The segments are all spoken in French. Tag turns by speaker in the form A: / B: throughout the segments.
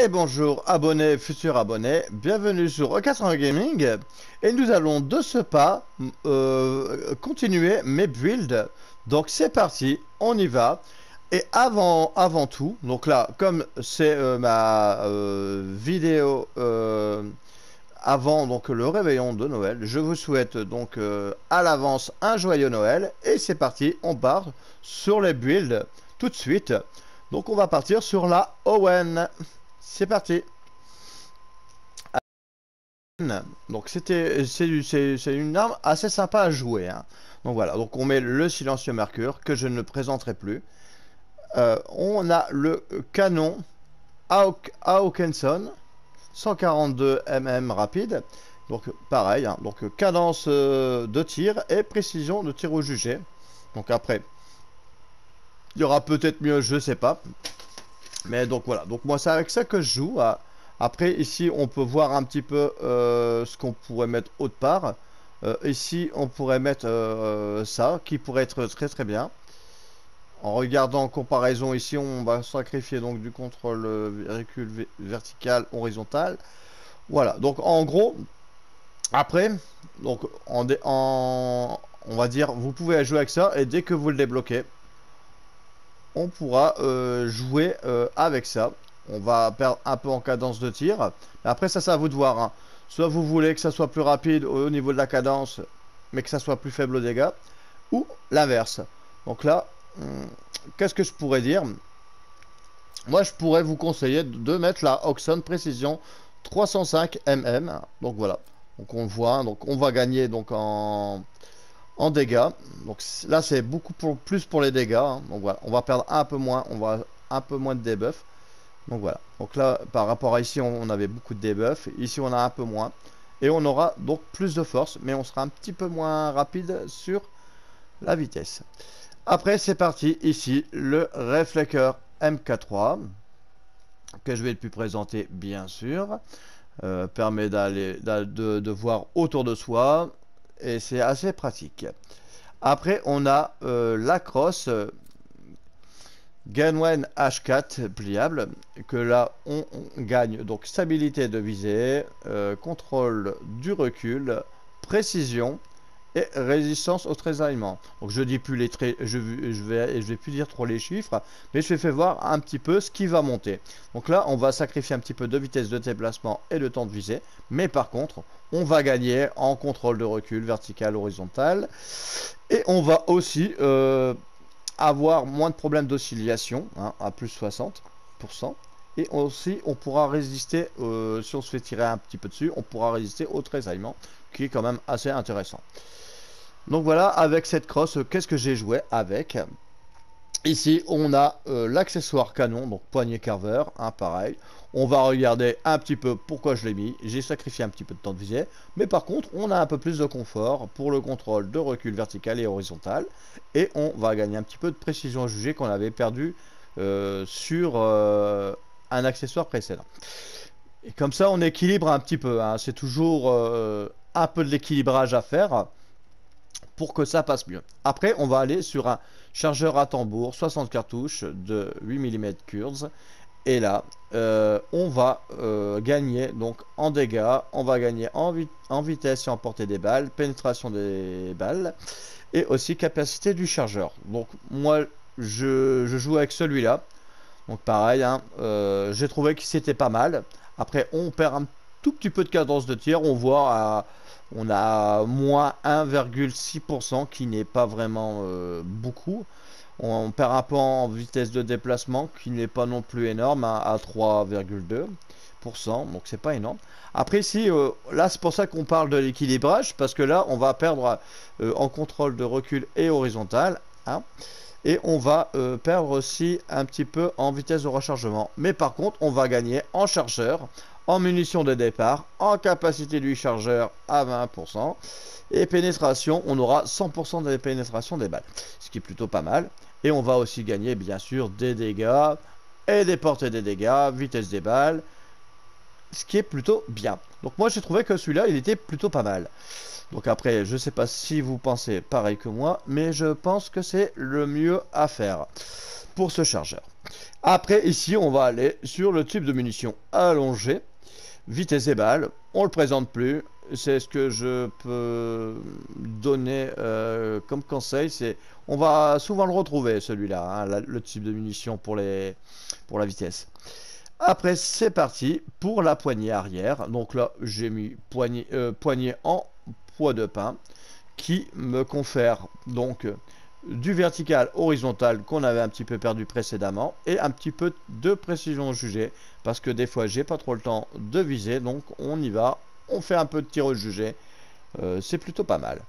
A: Et bonjour abonnés, futurs abonnés, bienvenue sur E80 Gaming. Et nous allons de ce pas continuer mes builds. Donc c'est parti, on y va. Et avant tout, donc là, comme c'est ma vidéo avant donc le réveillon de Noël, je vous souhaite donc à l'avance un joyeux Noël. Et c'est parti, on part sur les builds tout de suite. Donc on va partir sur la Owen. C'est parti. Donc c'est une arme assez sympa à jouer, hein. Donc voilà, donc on met le silencieux Mercure que je ne présenterai plus. On a le canon Hawkinson 142 mm rapide. Donc pareil, hein, donc cadence de tir et précision de tir au jugé. Donc après, il y aura peut-être mieux, je sais pas. Mais donc voilà, donc moi c'est avec ça que je joue. Après ici on peut voir un petit peu ce qu'on pourrait mettre autre part. Ici on pourrait mettre ça qui pourrait être très bien. En regardant en comparaison ici on va sacrifier donc du contrôle recul vertical horizontal. Voilà, donc en gros après donc on va dire vous pouvez jouer avec ça et dès que vous le débloquez on pourra jouer avec ça. On va perdre un peu en cadence de tir. Après ça c'est à vous de voir, hein. Soit vous voulez que ça soit plus rapide au niveau de la cadence, mais que ça soit plus faible aux dégâts, ou l'inverse. Donc là, qu'est-ce que je pourrais dire? Moi je pourrais vous conseiller de mettre la Oxon précision 305 mm. Donc voilà. Donc on voit, hein, donc on va gagner donc en dégâts. Donc là c'est beaucoup plus pour les dégâts, hein. Donc voilà, on va perdre un peu moins, on va un peu moins de debuff. Donc voilà, donc là par rapport à ici on avait beaucoup de debuff, ici on a un peu moins et on aura donc plus de force, mais on sera un petit peu moins rapide sur la vitesse. Après c'est parti, ici le réflecteur MK3 que je vais plus présenter bien sûr, permet de voir autour de soi et c'est assez pratique. Après on a la crosse Gainwen H4 pliable, que là on gagne donc stabilité de visée, contrôle du recul, précision et résistance au tressaillement. Donc je dis plus les traits, je vais plus dire trop les chiffres, mais je vais faire voir un petit peu ce qui va monter. Donc là on va sacrifier un petit peu de vitesse de déplacement et de temps de visée, mais par contre on va gagner en contrôle de recul vertical, horizontal, et on va aussi avoir moins de problèmes d'oscillation, hein, à plus 60%. Et aussi, on pourra résister, si on se fait tirer un petit peu dessus, on pourra résister au tressaillement, qui est quand même assez intéressant. Donc voilà, avec cette crosse, qu'est-ce que j'ai joué avec? Ici, on a l'accessoire canon, donc poignet carveur, hein, pareil. On va regarder un petit peu pourquoi je l'ai mis. J'ai sacrifié un petit peu de temps de visée. Mais par contre, on a un peu plus de confort pour le contrôle de recul vertical et horizontal. Et on va gagner un petit peu de précision jugée qu'on avait perdu sur un accessoire précédent. Et comme ça, on équilibre un petit peu, hein. C'est toujours un peu de l'équilibrage à faire pour que ça passe mieux. Après, on va aller sur un chargeur à tambour 60 cartouches de 8 mm Kurz. Et là, on va gagner donc en dégâts, on va gagner en vitesse et en portée des balles, pénétration des balles et aussi capacité du chargeur. Donc moi, je joue avec celui-là. Donc pareil, hein, j'ai trouvé que c'était pas mal. Après, on perd un tout petit peu de cadence de tir. On voit, on a moins 1,6% qui n'est pas vraiment beaucoup. On perd un peu en vitesse de déplacement qui n'est pas non plus énorme, hein, à 3,2%, donc c'est pas énorme. Après ici, là c'est pour ça qu'on parle de l'équilibrage, parce que là on va perdre en contrôle de recul et horizontal, hein, et on va perdre aussi un petit peu en vitesse de rechargement. Mais par contre on va gagner en chargeur, en munitions de départ, en capacité du chargeur à 20%, et pénétration, on aura 100% de pénétration des balles, ce qui est plutôt pas mal. Et on va aussi gagner bien sûr des dégâts et des portées des dégâts, vitesse des balles, ce qui est plutôt bien. Donc moi j'ai trouvé que celui-là il était plutôt pas mal. Donc après je sais pas si vous pensez pareil que moi, mais je pense que c'est le mieux à faire pour ce chargeur. Après, ici, on va aller sur le type de munition allongé, vitesse et balles. On le présente plus. C'est ce que je peux donner comme conseil. C'est, on va souvent le retrouver celui-là, hein, le type de munition pour la vitesse. Après, c'est parti pour la poignée arrière. Donc là, j'ai mis poignée en poids de pain qui me confère donc du vertical horizontal qu'on avait un petit peu perdu précédemment et un petit peu de précision jugée parce que des fois j'ai pas trop le temps de viser, donc on y va, on fait un peu de tir au jugé, c'est plutôt pas mal.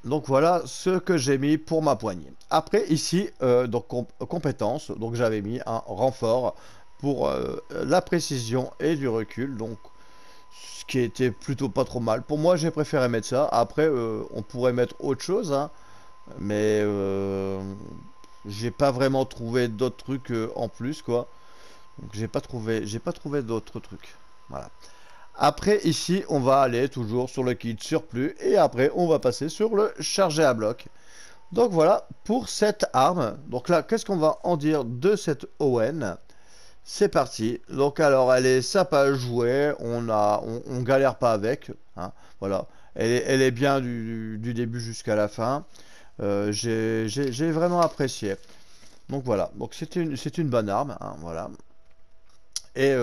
A: Donc voilà ce que j'ai mis pour ma poignée. Après ici, donc compétences, donc j'avais mis un renfort pour la précision et du recul, donc ce qui était plutôt pas trop mal. Pour moi, j'ai préféré mettre ça. Après, on pourrait mettre autre chose, hein, mais j'ai pas vraiment trouvé d'autres trucs en plus, quoi. Donc j'ai pas trouvé d'autres trucs. Voilà. Après, ici, on va aller toujours sur le kit surplus et après, on va passer sur le chargé à bloc. Donc voilà pour cette arme. Donc là, qu'est-ce qu'on va en dire de cette ON? C'est parti. Donc alors, elle est sympa à jouer. On galère pas avec, hein. Voilà. Elle est bien du début jusqu'à la fin. J'ai vraiment apprécié. Donc voilà. Donc c'est une bonne arme, hein, voilà. Et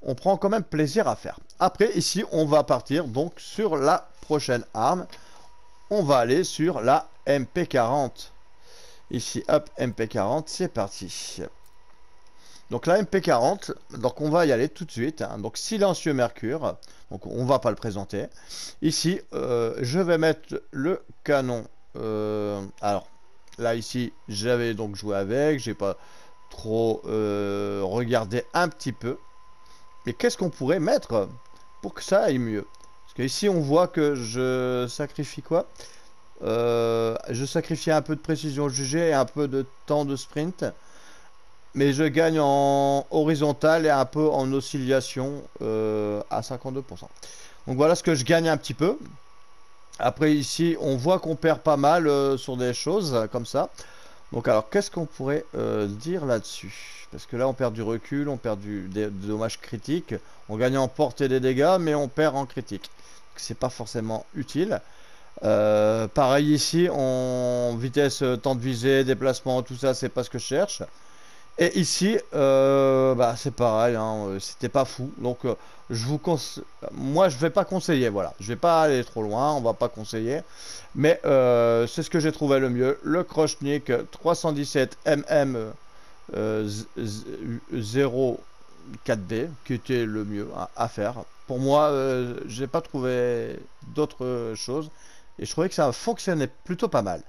A: on prend quand même plaisir à faire. Après, ici, on va partir donc sur la prochaine arme. On va aller sur la MP40. Ici, hop, MP40, c'est parti. Donc la MP40, donc on va y aller tout de suite, hein. Donc silencieux mercure, donc on va pas le présenter. Ici, je vais mettre le canon. Alors là ici, j'avais donc joué avec, j'ai pas trop regardé un petit peu. Mais qu'est-ce qu'on pourrait mettre pour que ça aille mieux? Parce que ici on voit que je sacrifie quoi? Je sacrifie un peu de précision jugée et un peu de temps de sprint. Mais je gagne en horizontal et un peu en oscillation à 52%. Donc voilà ce que je gagne un petit peu. Après ici, on voit qu'on perd pas mal sur des choses comme ça. Donc alors, qu'est-ce qu'on pourrait dire là-dessus? Parce que là, on perd du recul, on perd des dommages critiques. On gagne en portée des dégâts, mais on perd en critique. C'est pas forcément utile. Pareil ici, en vitesse, temps de visée, déplacement, tout ça, c'est pas ce que je cherche. Et ici, bah, c'est pareil, hein, c'était pas fou. Donc, moi, je vais pas conseiller, voilà. Je vais pas aller trop loin, on va pas conseiller. Mais c'est ce que j'ai trouvé le mieux. Le Krochnik 317 mm 04B, qui était le mieux à faire. Pour moi, j'ai pas trouvé d'autres choses. Et je trouvais que ça fonctionnait plutôt pas mal.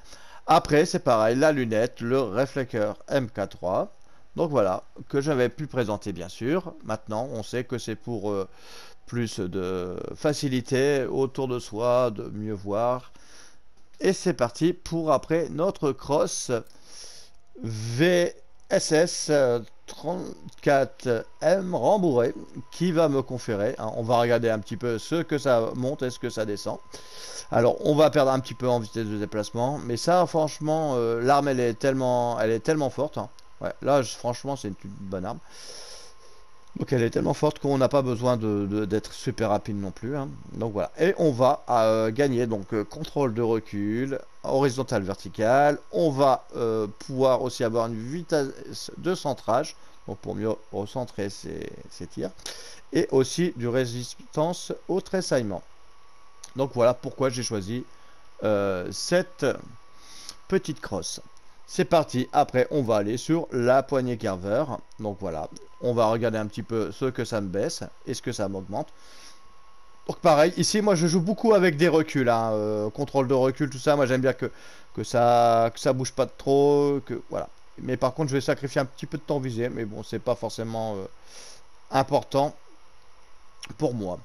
A: Après, c'est pareil, la lunette, le réflecteur MK3. Donc voilà, que j'avais pu présenter bien sûr. Maintenant, on sait que c'est pour plus de facilité autour de soi, de mieux voir. Et c'est parti pour après notre cross VSS 34M rembourré qui va me conférer, hein, on va regarder un petit peu ce que ça monte et ce que ça descend. Alors on va perdre un petit peu en vitesse de déplacement, mais ça franchement l'arme elle est tellement forte, hein. Ouais, là franchement c'est une bonne arme. Donc elle est tellement forte qu'on n'a pas besoin d'être super rapide non plus, hein. Donc voilà. Et on va gagner donc contrôle de recul, horizontal, vertical. On va pouvoir aussi avoir une vitesse de centrage, donc pour mieux recentrer ses tirs. Et aussi du résistance au tressaillement. Donc voilà pourquoi j'ai choisi cette petite crosse. C'est parti, après on va aller sur la poignée Carver. Donc voilà, on va regarder un petit peu ce que ça me baisse et ce que ça m'augmente. Donc pareil, ici moi je joue beaucoup avec des reculs, hein, contrôle de recul, tout ça. Moi j'aime bien que ça bouge pas trop, que voilà. Mais par contre je vais sacrifier un petit peu de temps visé, mais bon c'est pas forcément important pour moi.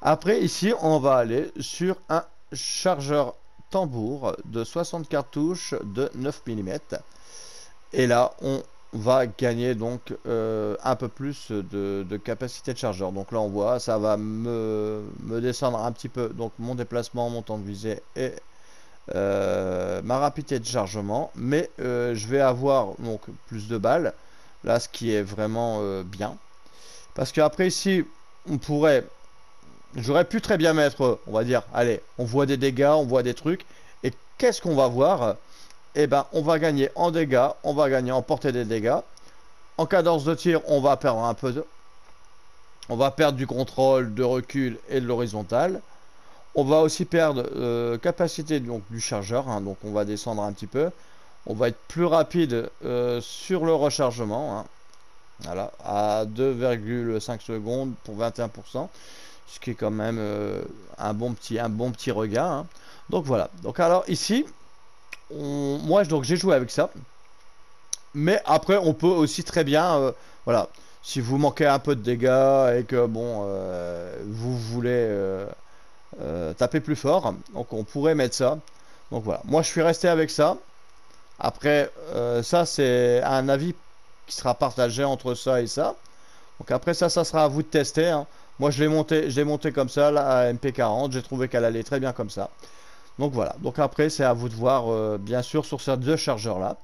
A: Après ici on va aller sur un chargeur tambour de 60 cartouches de 9 mm. Et là, on va gagner donc un peu plus de capacité de chargeur. Donc là, on voit, ça va me descendre un petit peu. Donc mon déplacement, mon temps de visée et ma rapidité de chargement, mais je vais avoir donc plus de balles, là ce qui est vraiment bien. Parce qu'après ici, on pourrait, j'aurais pu très bien mettre, on va dire, allez, on voit des dégâts, on voit des trucs, et qu'est-ce qu'on va voir? Eh ben, on va gagner en dégâts, on va gagner en portée des dégâts. En cadence de tir, on va perdre un peu de... On va perdre du contrôle, de recul et de l'horizontal. On va aussi perdre capacité donc, du chargeur, hein, donc on va descendre un petit peu. On va être plus rapide sur le rechargement, hein, voilà, à 2,5 secondes pour 21%, ce qui est quand même un bon petit regain, hein. Donc voilà, donc alors ici, moi donc j'ai joué avec ça. Mais après, on peut aussi très bien, voilà, si vous manquez un peu de dégâts et que bon, vous voulez taper plus fort, donc on pourrait mettre ça. Donc voilà, moi je suis resté avec ça. Après, ça c'est un avis qui sera partagé entre ça et ça. Donc après ça sera à vous de tester, hein. Moi je l'ai monté comme ça, la MP40, j'ai trouvé qu'elle allait très bien comme ça. Donc voilà, donc après c'est à vous de voir, bien sûr, sur ces deux chargeurs là.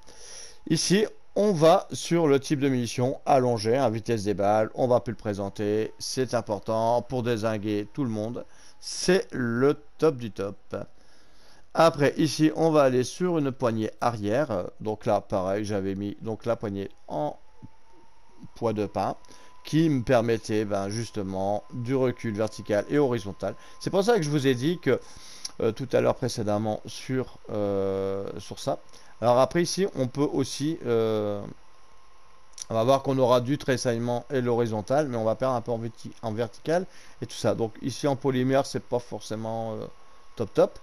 A: Ici, on va sur le type de munition allongé, à vitesse des balles. On va plus le présenter. C'est important pour dézinguer tout le monde. C'est le top du top. Après, ici, on va aller sur une poignée arrière. Donc là, pareil, j'avais mis donc la poignée en poids de pain qui me permettait justement du recul vertical et horizontal. C'est pour ça que je vous ai dit que tout à l'heure précédemment sur ça. Alors après ici, on peut aussi, on va voir qu'on aura du tressaillement et l'horizontal, mais on va perdre un peu en vertical et tout ça. Donc ici en polymère, c'est pas forcément top.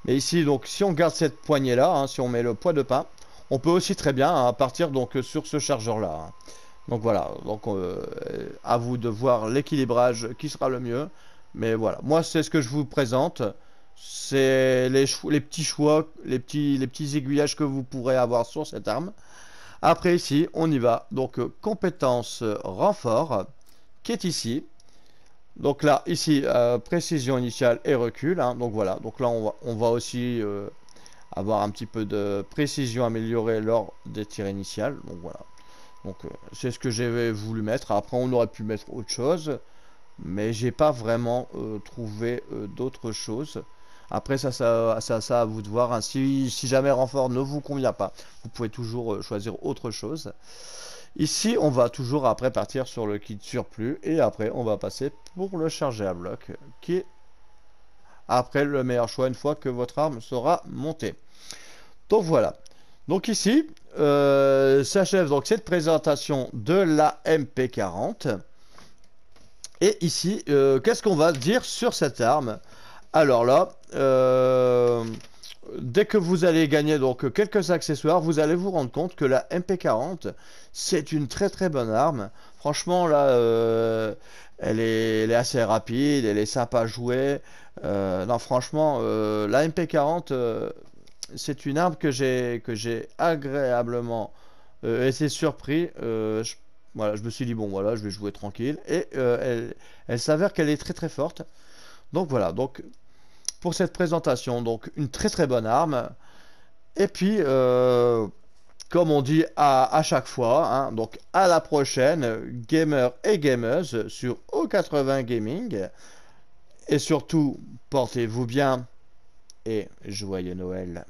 A: Mais ici, donc si on garde cette poignée là, hein, si on met le poids de pain, on peut aussi très bien partir donc sur ce chargeur là, hein. Donc voilà, donc à vous de voir l'équilibrage qui sera le mieux. Mais voilà, moi c'est ce que je vous présente. C'est les petits choix, les petits aiguillages que vous pourrez avoir sur cette arme. Après ici, on y va. Donc compétence renfort, qui est ici. Donc là, ici, précision initiale et recul, hein. Donc voilà, donc là on va aussi avoir un petit peu de précision améliorée lors des tirs initiales. Donc voilà. Donc c'est ce que j'ai voulu mettre. Après on aurait pu mettre autre chose, mais j'ai pas vraiment trouvé d'autres choses. Après ça à vous de voir, hein. Si jamais renfort ne vous convient pas, vous pouvez toujours choisir autre chose. Ici on va toujours après partir sur le kit surplus et après on va passer pour le chargé à bloc qui est après le meilleur choix une fois que votre arme sera montée. Donc voilà. Donc ici, s'achève donc cette présentation de la MP40. Et ici, qu'est-ce qu'on va dire sur cette arme? Alors là, dès que vous allez gagner donc quelques accessoires, vous allez vous rendre compte que la MP40, c'est une très bonne arme. Franchement, là, elle est assez rapide, elle est sympa à jouer. Non, franchement, la MP40... c'est une arme que j'ai agréablement été surpris. Voilà, je me suis dit bon voilà, je vais jouer tranquille et elle s'avère qu'elle est très forte. Donc voilà, donc pour cette présentation, donc une très bonne arme. Et puis comme on dit à chaque fois, hein, donc à la prochaine, gamers et gameuses sur O80 Gaming. Et surtout, portez-vous bien et joyeux Noël.